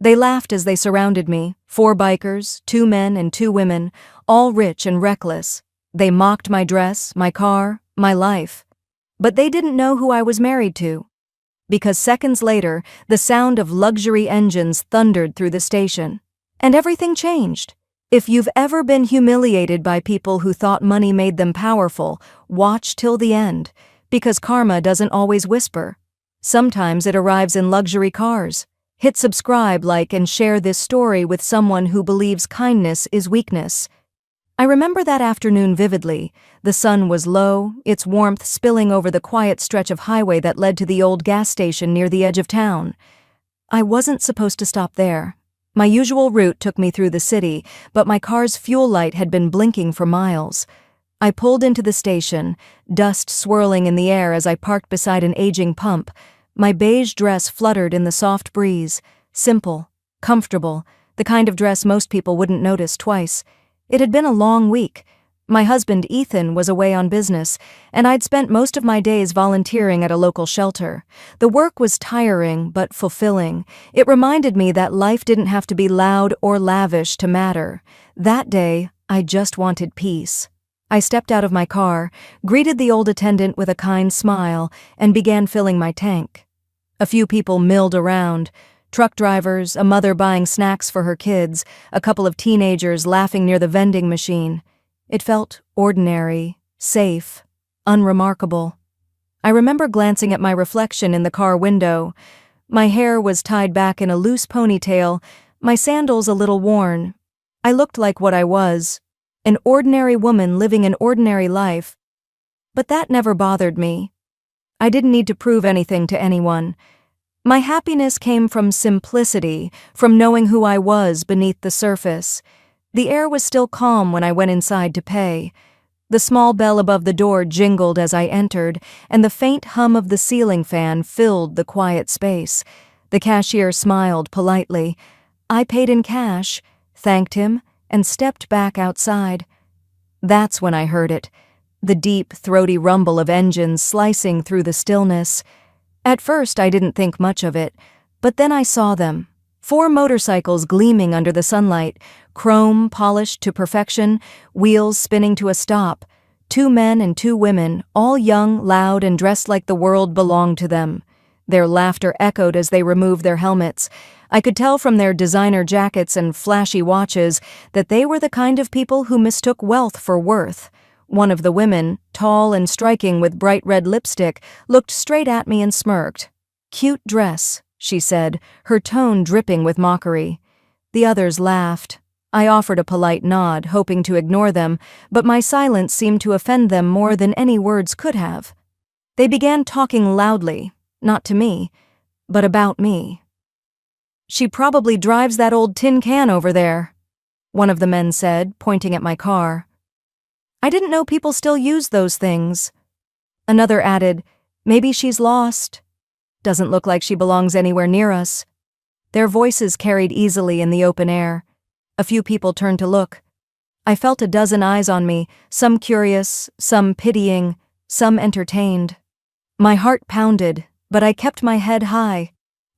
They laughed as they surrounded me, 4 bikers, 2 men and 2 women, all rich and reckless. They mocked my dress, my car, my life. But they didn't know who I was married to. Because seconds later, the sound of luxury engines thundered through the station. And everything changed. If you've ever been humiliated by people who thought money made them powerful, watch till the end, because karma doesn't always whisper. Sometimes it arrives in luxury cars. Hit subscribe, like, and share this story with someone who believes kindness is weakness. I remember that afternoon vividly. The sun was low, its warmth spilling over the quiet stretch of highway that led to the old gas station near the edge of town. I wasn't supposed to stop there. My usual route took me through the city, but my car's fuel light had been blinking for miles. I pulled into the station, dust swirling in the air as I parked beside an aging pump. My beige dress fluttered in the soft breeze, simple, comfortable, the kind of dress most people wouldn't notice twice. It had been a long week. My husband, Ethan, was away on business, and I'd spent most of my days volunteering at a local shelter. The work was tiring but fulfilling. It reminded me that life didn't have to be loud or lavish to matter. That day, I just wanted peace. I stepped out of my car, greeted the old attendant with a kind smile, and began filling my tank. A few people milled around. Truck drivers, a mother buying snacks for her kids, a couple of teenagers laughing near the vending machine. It felt ordinary, safe, unremarkable. I remember glancing at my reflection in the car window. My hair was tied back in a loose ponytail, my sandals a little worn. I looked like what I was, an ordinary woman living an ordinary life. But that never bothered me. I didn't need to prove anything to anyone. My happiness came from simplicity, from knowing who I was beneath the surface. The air was still calm when I went inside to pay. The small bell above the door jingled as I entered, and the faint hum of the ceiling fan filled the quiet space. The cashier smiled politely. I paid in cash, thanked him, and stepped back outside. That's when I heard it, the deep, throaty rumble of engines slicing through the stillness. At first, I didn't think much of it, but then I saw them. 4 motorcycles gleaming under the sunlight, chrome polished to perfection, wheels spinning to a stop. 2 men and 2 women, all young, loud, and dressed like the world belonged to them. Their laughter echoed as they removed their helmets. I could tell from their designer jackets and flashy watches that they were the kind of people who mistook wealth for worth. One of the women, tall and striking with bright red lipstick, looked straight at me and smirked. "Cute dress," she said, her tone dripping with mockery. The others laughed. I offered a polite nod, hoping to ignore them, but my silence seemed to offend them more than any words could have. They began talking loudly, not to me, but about me. "She probably drives that old tin can over there," one of the men said, pointing at my car. "I didn't know people still use those things." Another added, "Maybe she's lost. Doesn't look like she belongs anywhere near us." Their voices carried easily in the open air. A few people turned to look. I felt a dozen eyes on me, some curious, some pitying, some entertained. My heart pounded, but I kept my head high.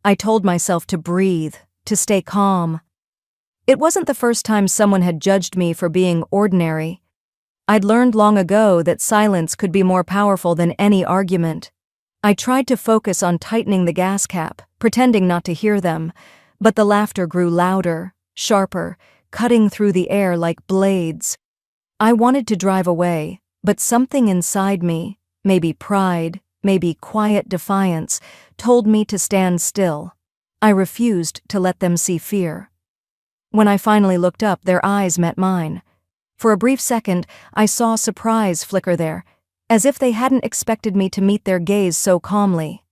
I told myself to breathe, to stay calm. It wasn't the first time someone had judged me for being ordinary. I'd learned long ago that silence could be more powerful than any argument. I tried to focus on tightening the gas cap, pretending not to hear them, but the laughter grew louder, sharper, cutting through the air like blades. I wanted to drive away, but something inside me, maybe pride, maybe quiet defiance, told me to stand still. I refused to let them see fear. When I finally looked up, their eyes met mine. For a brief second, I saw surprise flicker there, as if they hadn't expected me to meet their gaze so calmly.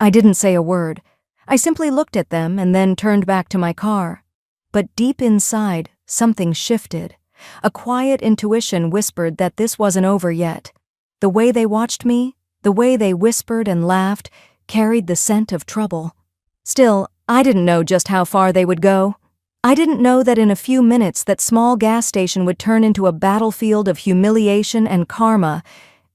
I didn't say a word. I simply looked at them and then turned back to my car. But deep inside, something shifted. A quiet intuition whispered that this wasn't over yet. The way they watched me, the way they whispered and laughed, carried the scent of trouble. Still, I didn't know just how far they would go. I didn't know that in a few minutes that small gas station would turn into a battlefield of humiliation and karma,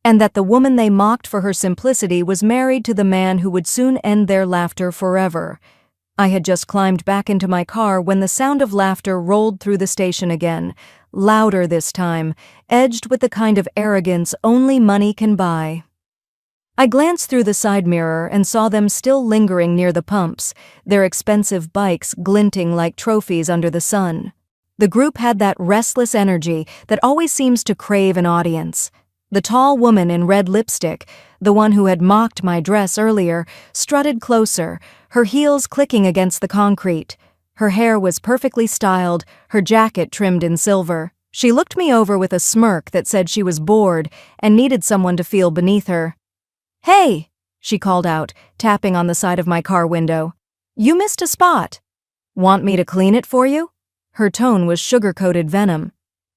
and that the woman they mocked for her simplicity was married to the man who would soon end their laughter forever. I had just climbed back into my car when the sound of laughter rolled through the station again, louder this time, edged with the kind of arrogance only money can buy. I glanced through the side mirror and saw them still lingering near the pumps, their expensive bikes glinting like trophies under the sun. The group had that restless energy that always seems to crave an audience. The tall woman in red lipstick, the one who had mocked my dress earlier, strutted closer, her heels clicking against the concrete. Her hair was perfectly styled, her jacket trimmed in silver. She looked me over with a smirk that said she was bored and needed someone to feel beneath her. "Hey," she called out, tapping on the side of my car window. "You missed a spot. Want me to clean it for you?" Her tone was sugar-coated venom.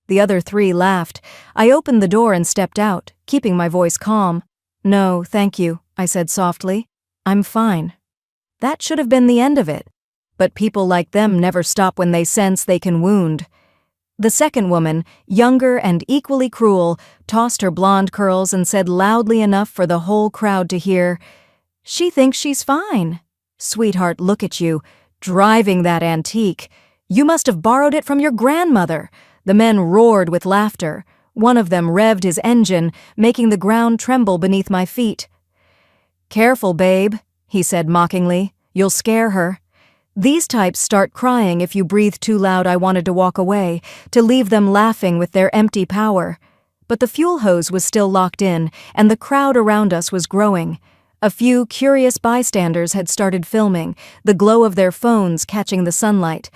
The other three laughed. I opened the door and stepped out, keeping my voice calm. "No, thank you," I said softly. "I'm fine." That should have been the end of it. But people like them never stop when they sense they can wound. The second woman, younger and equally cruel, tossed her blonde curls and said loudly enough for the whole crowd to hear, "She thinks she's fine. Sweetheart, look at you, driving that antique. You must have borrowed it from your grandmother." The men roared with laughter. One of them revved his engine, making the ground tremble beneath my feet. "Careful, babe," he said mockingly. "You'll scare her." These types start crying if you breathe too loud. I wanted to walk away, to leave them laughing with their empty power. But the fuel hose was still locked in, and the crowd around us was growing. A few curious bystanders had started filming, the glow of their phones catching the sunlight.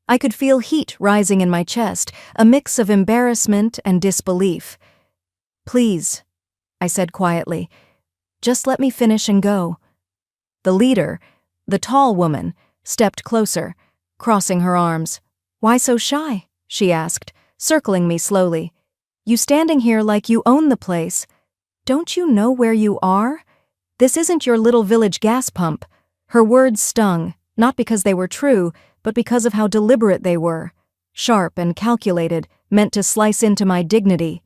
I could feel heat rising in my chest, a mix of embarrassment and disbelief. "Please," I said quietly, "just let me finish and go." The leader, the tall woman, stepped closer, crossing her arms. "Why so shy?" she asked, circling me slowly. "You standing here like you own the place. Don't you know where you are? This isn't your little village gas pump." Her words stung, not because they were true, but because of how deliberate they were. Sharp and calculated, meant to slice into my dignity.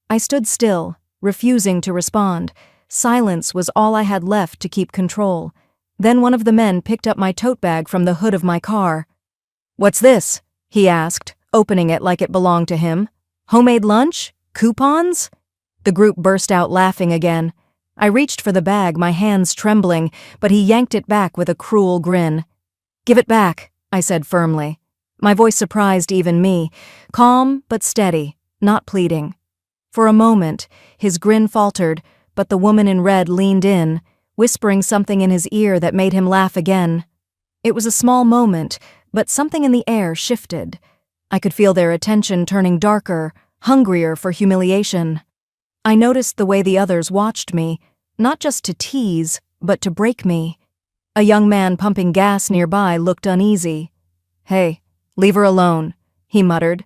I stood still, refusing to respond. Silence was all I had left to keep control. Then one of the men picked up my tote bag from the hood of my car. "What's this?" he asked, opening it like it belonged to him. "Homemade lunch? Coupons?" The group burst out laughing again. I reached for the bag, my hands trembling, but he yanked it back with a cruel grin. "Give it back," I said firmly. My voice surprised even me, calm but steady, not pleading. For a moment, his grin faltered, but the woman in red leaned in, whispering something in his ear that made him laugh again. It was a small moment, but something in the air shifted. I could feel their attention turning darker, hungrier for humiliation. I noticed the way the others watched me, not just to tease, but to break me. A young man pumping gas nearby looked uneasy. "Hey, leave her alone," he muttered.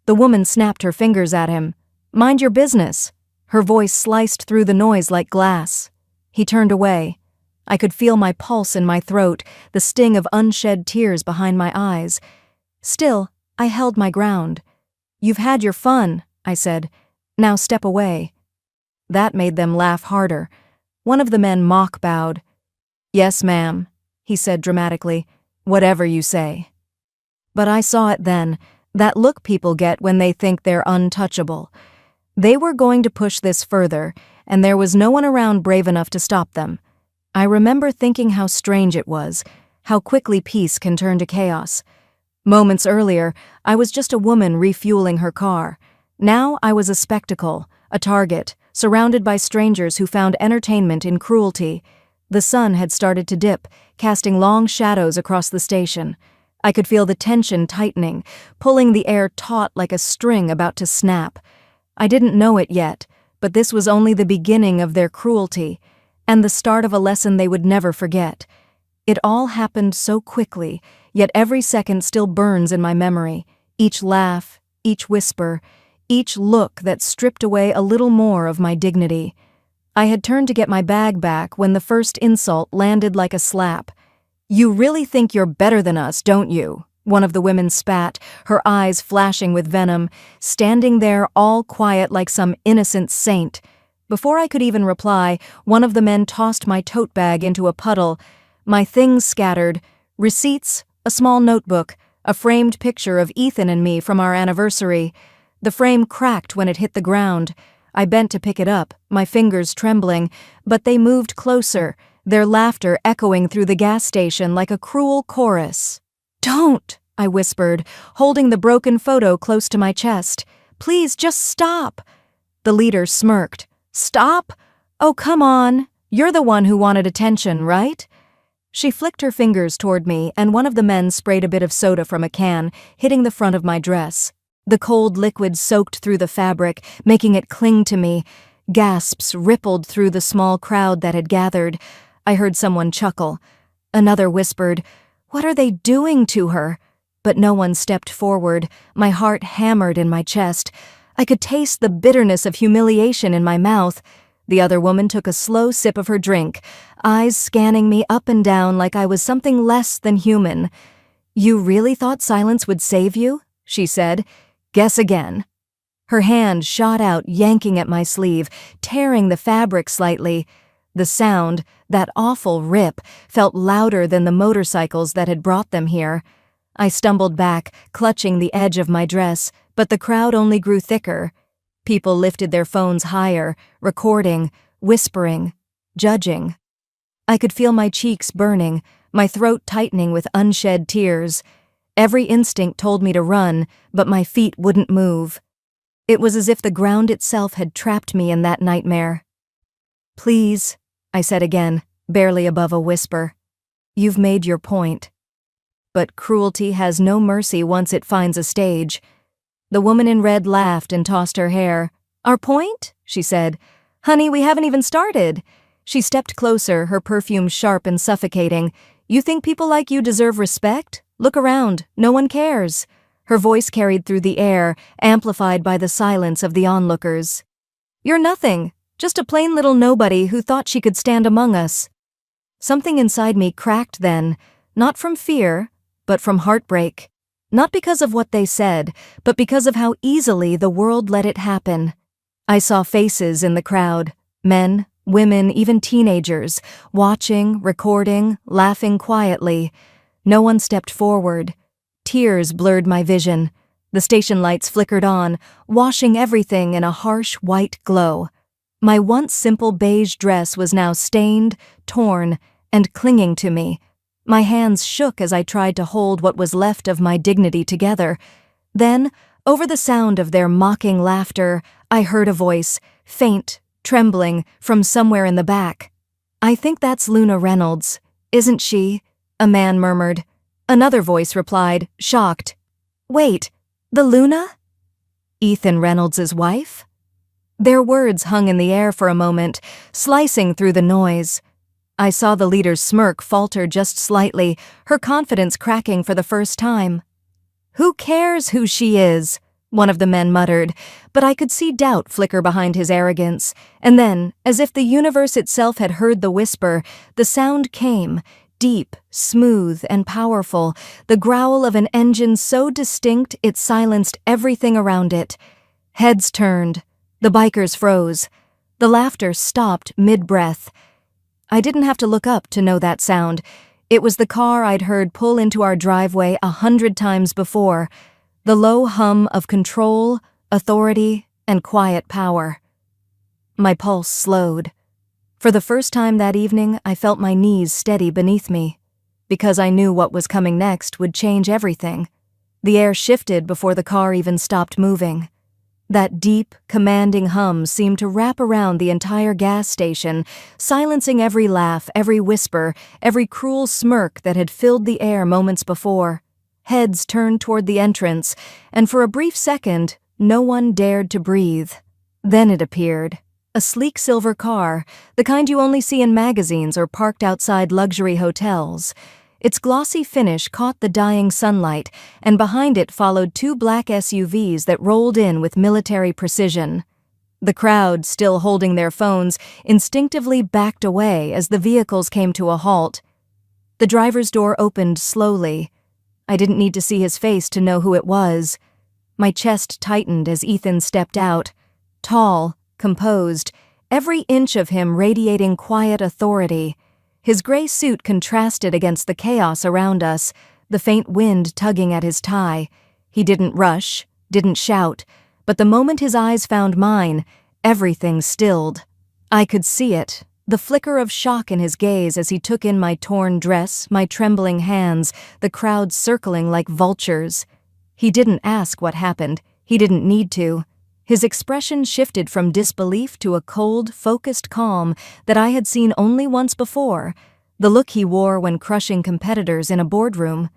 The woman snapped her fingers at him. "Mind your business." Her voice sliced through the noise like glass. He turned away. I could feel my pulse in my throat, the sting of unshed tears behind my eyes. Still, I held my ground. "You've had your fun," I said. "Now step away." That made them laugh harder. One of the men mock-bowed. "Yes, ma'am," he said dramatically. "Whatever you say." But I saw it then, that look people get when they think they're untouchable. They were going to push this further, and there was no one around brave enough to stop them. I remember thinking how strange it was, how quickly peace can turn to chaos. Moments earlier, I was just a woman refueling her car. Now I was a spectacle, a target, surrounded by strangers who found entertainment in cruelty. The sun had started to dip, casting long shadows across the station. I could feel the tension tightening, pulling the air taut like a string about to snap. I didn't know it yet, but this was only the beginning of their cruelty, and the start of a lesson they would never forget. It all happened so quickly, yet every second still burns in my memory. Each laugh, each whisper, each look that stripped away a little more of my dignity. I had turned to get my bag back when the first insult landed like a slap. "You really think you're better than us, don't you?" One of the women spat, her eyes flashing with venom, standing there all quiet like some innocent saint. Before I could even reply, one of the men tossed my tote bag into a puddle. My things scattered, Receipts, a small notebook, a framed picture of Ethan and me from our anniversary. The frame cracked when it hit the ground. I bent to pick it up, my fingers trembling, but they moved closer, their laughter echoing through the gas station like a cruel chorus. "Don't," I whispered, holding the broken photo close to my chest. "Please, just stop." The leader smirked. "Stop? Oh, come on. You're the one who wanted attention, right?" She flicked her fingers toward me, and one of the men sprayed a bit of soda from a can, hitting the front of my dress. The cold liquid soaked through the fabric, making it cling to me. Gasps rippled through the small crowd that had gathered. I heard someone chuckle. Another whispered, "What are they doing to her?" But no one stepped forward. My heart hammered in my chest. I could taste the bitterness of humiliation in my mouth. The other woman took a slow sip of her drink, eyes scanning me up and down like I was something less than human. "You really thought silence would save you?" she said. "Guess again." Her hand shot out, yanking at my sleeve, tearing the fabric slightly. The sound, that awful rip, felt louder than the motorcycles that had brought them here. I stumbled back, clutching the edge of my dress, but the crowd only grew thicker. People lifted their phones higher, recording, whispering, judging. I could feel my cheeks burning, my throat tightening with unshed tears. Every instinct told me to run, but my feet wouldn't move. It was as if the ground itself had trapped me in that nightmare. "Please," I said again, barely above a whisper. "You've made your point." But cruelty has no mercy once it finds a stage. The woman in red laughed and tossed her hair. "Our point?" she said. "Honey, we haven't even started." She stepped closer, her perfume sharp and suffocating. "You think people like you deserve respect? Look around. No one cares." Her voice carried through the air, amplified by the silence of the onlookers. "You're nothing. Just a plain little nobody who thought she could stand among us." Something inside me cracked then, not from fear, but from heartbreak. Not because of what they said, but because of how easily the world let it happen. I saw faces in the crowd, men, women, even teenagers, watching, recording, laughing quietly. No one stepped forward. Tears blurred my vision. The station lights flickered on, washing everything in a harsh white glow. My once simple beige dress was now stained, torn, and clinging to me. My hands shook as I tried to hold what was left of my dignity together. Then, over the sound of their mocking laughter, I heard a voice, faint, trembling, from somewhere in the back. "I think that's Luna Reynolds, isn't she?" a man murmured. Another voice replied, shocked. "Wait, the Luna? Ethan Reynolds' wife?" Their words hung in the air for a moment, slicing through the noise. I saw the leader's smirk falter just slightly, her confidence cracking for the first time. "Who cares who she is?" one of the men muttered, but I could see doubt flicker behind his arrogance. And then, as if the universe itself had heard the whisper, the sound came, deep, smooth, and powerful, the growl of an engine so distinct it silenced everything around it. Heads turned. The bikers froze. The laughter stopped mid-breath. I didn't have to look up to know that sound. It was the car I'd heard pull into our driveway 100 times before, the low hum of control, authority, and quiet power. My pulse slowed. For the first time that evening, I felt my knees steady beneath me, because I knew what was coming next would change everything. The air shifted before the car even stopped moving. That deep, commanding hum seemed to wrap around the entire gas station, silencing every laugh, every whisper, every cruel smirk that had filled the air moments before. Heads turned toward the entrance, and for a brief second, no one dared to breathe. Then it appeared. A sleek silver car, the kind you only see in magazines or parked outside luxury hotels. Its glossy finish caught the dying sunlight, and behind it followed 2 black SUVs that rolled in with military precision. The crowd, still holding their phones, instinctively backed away as the vehicles came to a halt. The driver's door opened slowly. I didn't need to see his face to know who it was. My chest tightened as Ethan stepped out. Tall, composed, every inch of him radiating quiet authority. His gray suit contrasted against the chaos around us, the faint wind tugging at his tie. He didn't rush, didn't shout, but the moment his eyes found mine, everything stilled. I could see it, the flicker of shock in his gaze as he took in my torn dress, my trembling hands, the crowd circling like vultures. He didn't ask what happened. He didn't need to. His expression shifted from disbelief to a cold, focused calm that I had seen only once before, the look he wore when crushing competitors in a boardroom.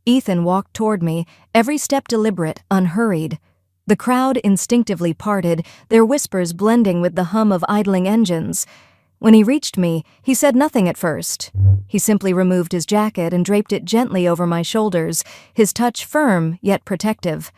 Ethan walked toward me, every step deliberate, unhurried. The crowd instinctively parted, their whispers blending with the hum of idling engines. When he reached me, he said nothing at first. He simply removed his jacket and draped it gently over my shoulders, his touch firm yet protective.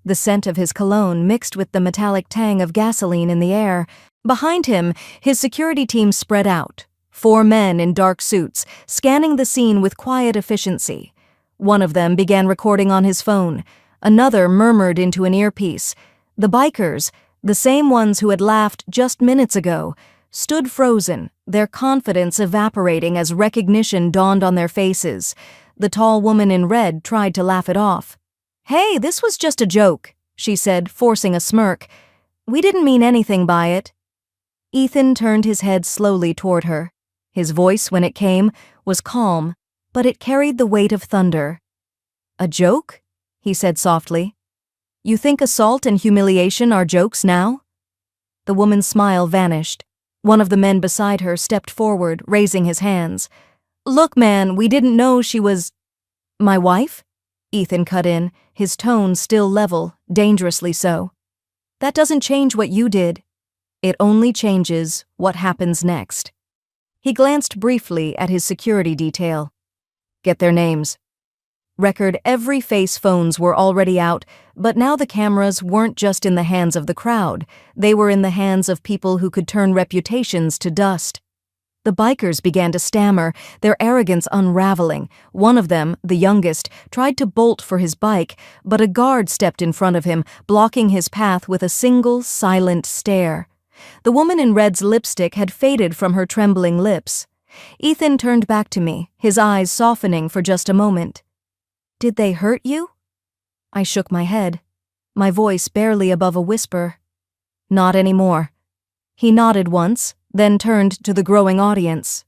The scent of his cologne mixed with the metallic tang of gasoline in the air. Behind him, his security team spread out, 4 men in dark suits, scanning the scene with quiet efficiency. One of them began recording on his phone. Another murmured into an earpiece. The bikers, the same ones who had laughed just minutes ago, stood frozen, their confidence evaporating as recognition dawned on their faces. The tall woman in red tried to laugh it off. "Hey, this was just a joke," she said, forcing a smirk. "We didn't mean anything by it." Ethan turned his head slowly toward her. His voice, when it came, was calm, but it carried the weight of thunder. "A joke?" he said softly. "You think assault and humiliation are jokes now?" The woman's smile vanished. One of the men beside her stepped forward, raising his hands. "Look, man, we didn't know she was—" "My wife?" Ethan cut in, his tone still level, dangerously so. "That doesn't change what you did. It only changes what happens next." He glanced briefly at his security detail. "Get their names." Record every face phones were already out, but now the cameras weren't just in the hands of the crowd. They were in the hands of people who could turn reputations to dust. The bikers began to stammer, their arrogance unraveling. One of them, the youngest, tried to bolt for his bike, but a guard stepped in front of him, blocking his path with a single, silent stare. The woman in red's lipstick had faded from her trembling lips. Ethan turned back to me, his eyes softening for just a moment. "Did they hurt you?" I shook my head, my voice barely above a whisper. "Not anymore." He nodded once, then turned to the growing audience.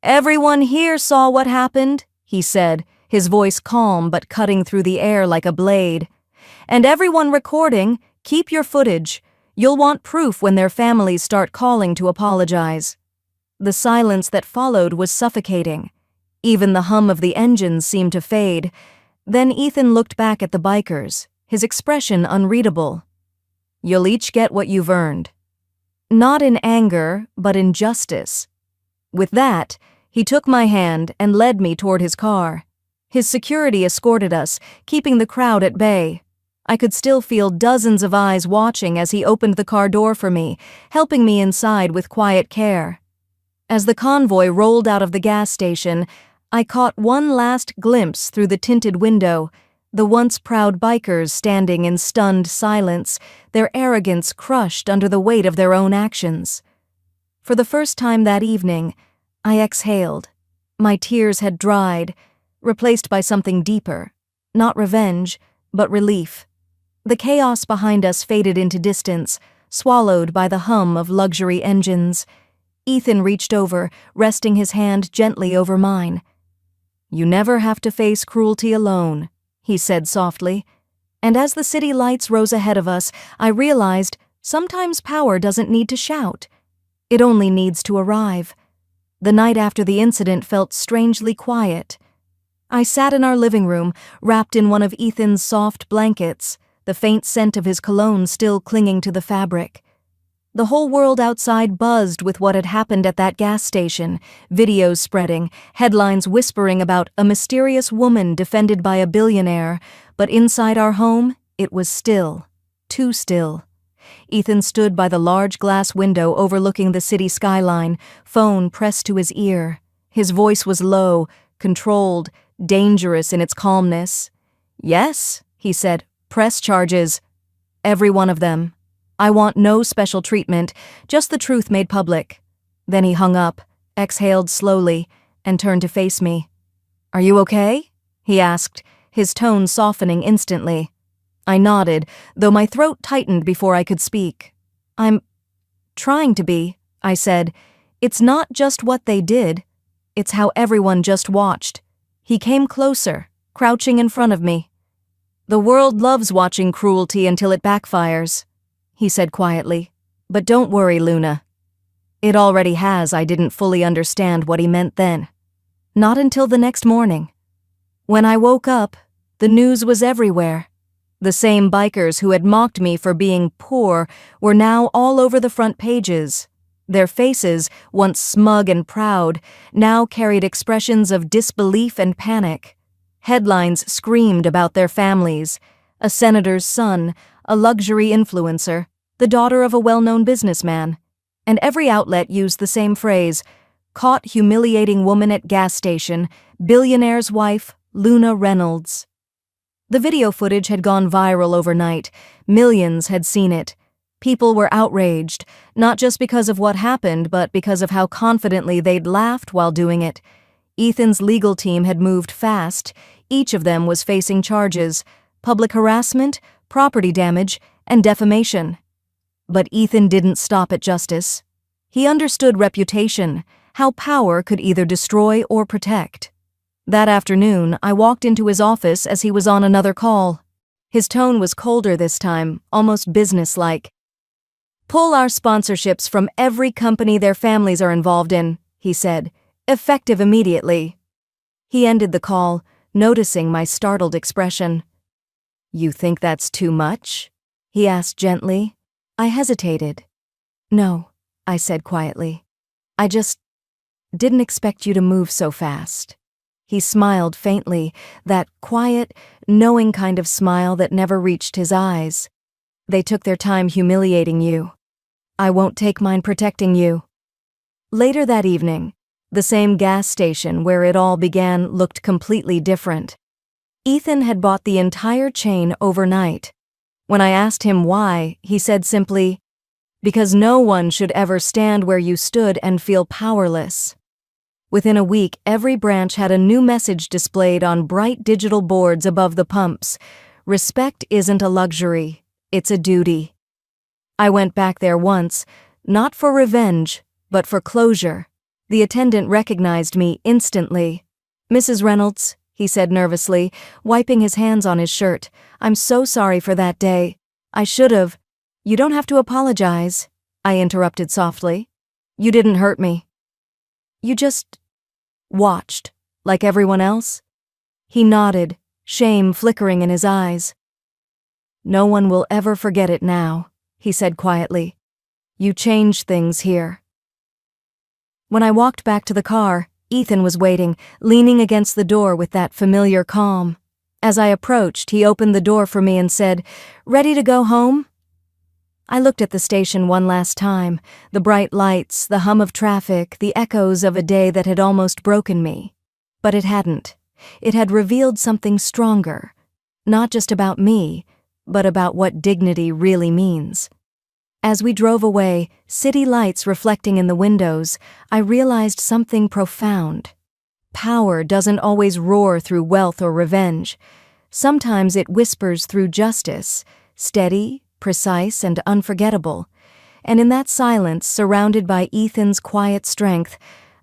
"Everyone here saw what happened," he said, his voice calm but cutting through the air like a blade. "And everyone recording, keep your footage. You'll want proof when their families start calling to apologize." The silence that followed was suffocating. Even the hum of the engines seemed to fade. Then Ethan looked back at the bikers, his expression unreadable. "You'll each get what you've earned." Not in anger, but in justice. With that, he took my hand and led me toward his car. His security escorted us, keeping the crowd at bay. I could still feel dozens of eyes watching as he opened the car door for me, helping me inside with quiet care. As the convoy rolled out of the gas station, I caught one last glimpse through the tinted window, the once proud bikers standing in stunned silence, their arrogance crushed under the weight of their own actions. For the first time that evening, I exhaled. My tears had dried, replaced by something deeper, not revenge, but relief. The chaos behind us faded into distance, swallowed by the hum of luxury engines. Ethan reached over, resting his hand gently over mine. "You never have to face cruelty alone," he said softly. And as the city lights rose ahead of us, I realized sometimes power doesn't need to shout. It only needs to arrive. The night after the incident felt strangely quiet. I sat in our living room, wrapped in one of Ethan's soft blankets, the faint scent of his cologne still clinging to the fabric. The whole world outside buzzed with what had happened at that gas station, videos spreading, headlines whispering about a mysterious woman defended by a billionaire, but inside our home, it was still, too still. Ethan stood by the large glass window overlooking the city skyline, phone pressed to his ear. His voice was low, controlled, dangerous in its calmness. "Yes," he said, "press charges. Every one of them. I want no special treatment, just the truth made public." Then he hung up, exhaled slowly, and turned to face me. "Are you okay?" he asked, his tone softening instantly. I nodded, though my throat tightened before I could speak. "I'm trying to be," I said. "It's not just what they did. It's how everyone just watched." He came closer, crouching in front of me. "The world loves watching cruelty until it backfires," he said quietly. "But don't worry, Luna. It already has." I didn't fully understand what he meant then. Not until the next morning. When I woke up, the news was everywhere. The same bikers who had mocked me for being poor were now all over the front pages. Their faces, once smug and proud, now carried expressions of disbelief and panic. Headlines screamed about their families: a senator's son, a luxury influencer, the daughter of a well-known businessman. And every outlet used the same phrase: "Caught humiliating woman at gas station, billionaire's wife, Luna Reynolds." The video footage had gone viral overnight. Millions had seen it. People were outraged, not just because of what happened, but because of how confidently they'd laughed while doing it. Ethan's legal team had moved fast. Each of them was facing charges: public harassment, property damage, and defamation. But Ethan didn't stop at justice. He understood reputation, how power could either destroy or protect. That afternoon, I walked into his office as he was on another call. His tone was colder this time, almost businesslike. "Pull our sponsorships from every company their families are involved in," he said, "effective immediately." He ended the call, noticing my startled expression. "You think that's too much?" he asked gently. I hesitated. "No," I said quietly. "I just didn't expect you to move so fast." He smiled faintly, that quiet, knowing kind of smile that never reached his eyes. "They took their time humiliating you. I won't take mine protecting you." Later that evening, the same gas station where it all began looked completely different. Ethan had bought the entire chain overnight. When I asked him why, he said simply, "Because no one should ever stand where you stood and feel powerless." Within a week, every branch had a new message displayed on bright digital boards above the pumps: "Respect isn't a luxury, it's a duty." I went back there once, not for revenge, but for closure. The attendant recognized me instantly. "Mrs. Reynolds," he said nervously, wiping his hands on his shirt, "I'm so sorry for that day. I should've—" "You don't have to apologize," I interrupted softly. "You didn't hurt me. You just watched, like everyone else." He nodded, shame flickering in his eyes. "No one will ever forget it now," he said quietly. "You changed things here." When I walked back to the car, Ethan was waiting, leaning against the door with that familiar calm. As I approached, he opened the door for me and said, "Ready to go home?" I looked at the station one last time, the bright lights, the hum of traffic, the echoes of a day that had almost broken me. But it hadn't. It had revealed something stronger, not just about me, but about what dignity really means. As we drove away, city lights reflecting in the windows, I realized something profound. Power doesn't always roar through wealth or revenge. Sometimes it whispers through justice, steady, precise, and unforgettable. And in that silence, surrounded by Ethan's quiet strength,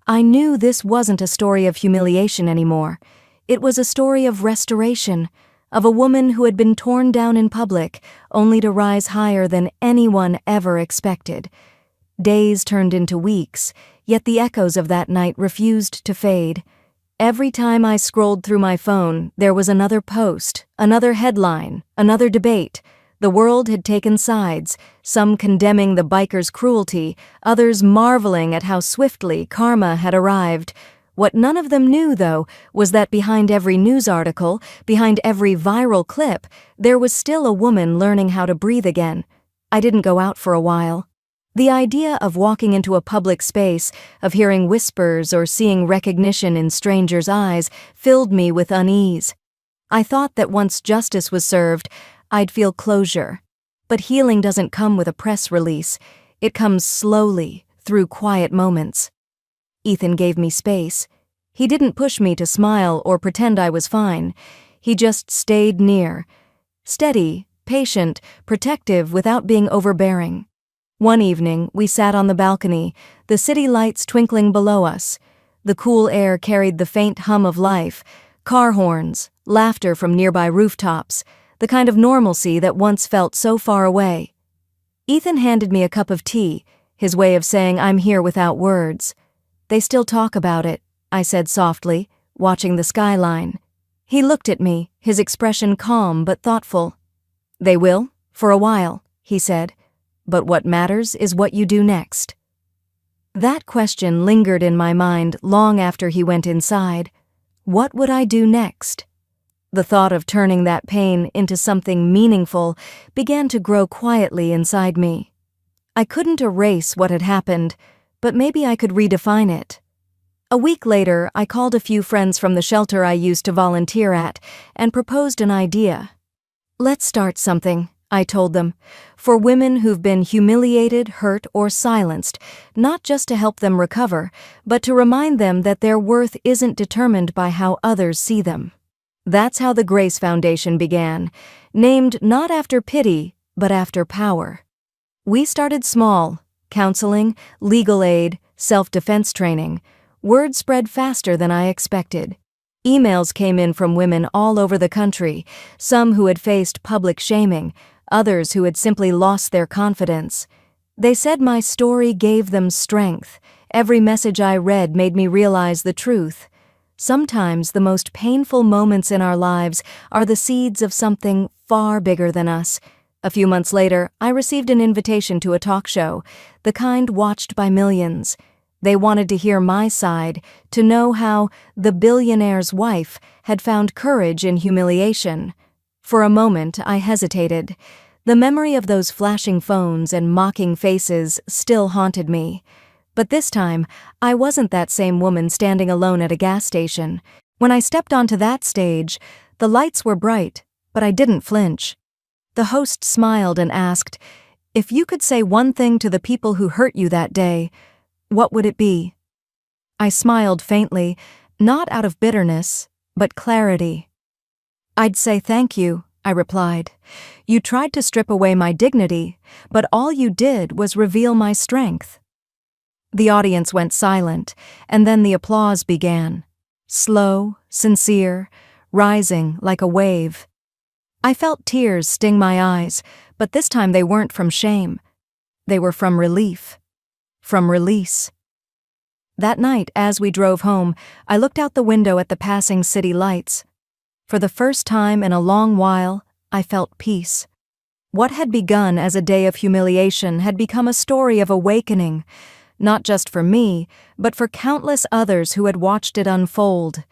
I knew this wasn't a story of humiliation anymore. It was a story of restoration, of a woman who had been torn down in public, only to rise higher than anyone ever expected. Days turned into weeks, yet the echoes of that night refused to fade. Every time I scrolled through my phone, there was another post, another headline, another debate. The world had taken sides, some condemning the bikers' cruelty, others marveling at how swiftly karma had arrived. What none of them knew, though, was that behind every news article, behind every viral clip, there was still a woman learning how to breathe again. I didn't go out for a while. The idea of walking into a public space, of hearing whispers or seeing recognition in strangers' eyes, filled me with unease. I thought that once justice was served, I'd feel closure. But healing doesn't come with a press release. It comes slowly, through quiet moments. Ethan gave me space. He didn't push me to smile or pretend I was fine. He just stayed near. Steady, patient, protective without being overbearing. One evening, we sat on the balcony, the city lights twinkling below us. The cool air carried the faint hum of life, car horns, laughter from nearby rooftops, the kind of normalcy that once felt so far away. Ethan handed me a cup of tea, his way of saying I'm here without words. They still talk about it, I said softly, watching the skyline. He looked at me, his expression calm but thoughtful. They will, for a while, he said. But what matters is what you do next. That question lingered in my mind long after he went inside. What would I do next? The thought of turning that pain into something meaningful began to grow quietly inside me. I couldn't erase what had happened, but maybe I could redefine it. A week later, I called a few friends from the shelter I used to volunteer at and proposed an idea. Let's start something, I told them, for women who've been humiliated, hurt, or silenced, not just to help them recover, but to remind them that their worth isn't determined by how others see them. That's how the Grace Foundation began, named not after pity, but after power. We started small: counseling, legal aid, self-defense training. Word spread faster than I expected. Emails came in from women all over the country, some who had faced public shaming, others who had simply lost their confidence. They said my story gave them strength. Every message I read made me realize the truth. Sometimes the most painful moments in our lives are the seeds of something far bigger than us. A few months later, I received an invitation to a talk show, the kind watched by millions. They wanted to hear my side, to know how the billionaire's wife had found courage in humiliation. For a moment, I hesitated. The memory of those flashing phones and mocking faces still haunted me. But this time, I wasn't that same woman standing alone at a gas station. When I stepped onto that stage, the lights were bright, but I didn't flinch. The host smiled and asked, "If you could say one thing to the people who hurt you that day, what would it be?" I smiled faintly, not out of bitterness, but clarity. "I'd say thank you," I replied. "You tried to strip away my dignity, but all you did was reveal my strength." The audience went silent, and then the applause began. Slow, sincere, rising like a wave. I felt tears sting my eyes, but this time they weren't from shame. They were from relief. From release. That night, as we drove home, I looked out the window at the passing city lights. For the first time in a long while, I felt peace. What had begun as a day of humiliation had become a story of awakening, not just for me, but for countless others who had watched it unfold.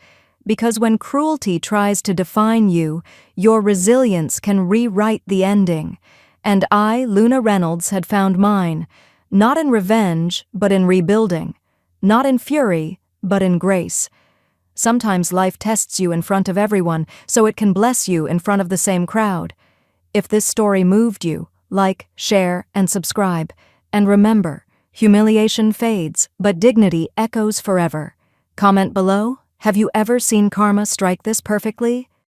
Because when cruelty tries to define you, your resilience can rewrite the ending. And I, Luna Reynolds, had found mine, not in revenge, but in rebuilding. Not in fury, but in grace. Sometimes life tests you in front of everyone, so it can bless you in front of the same crowd. If this story moved you, like, share, and subscribe. And remember, humiliation fades, but dignity echoes forever. Comment below, have you ever seen karma strike this perfectly?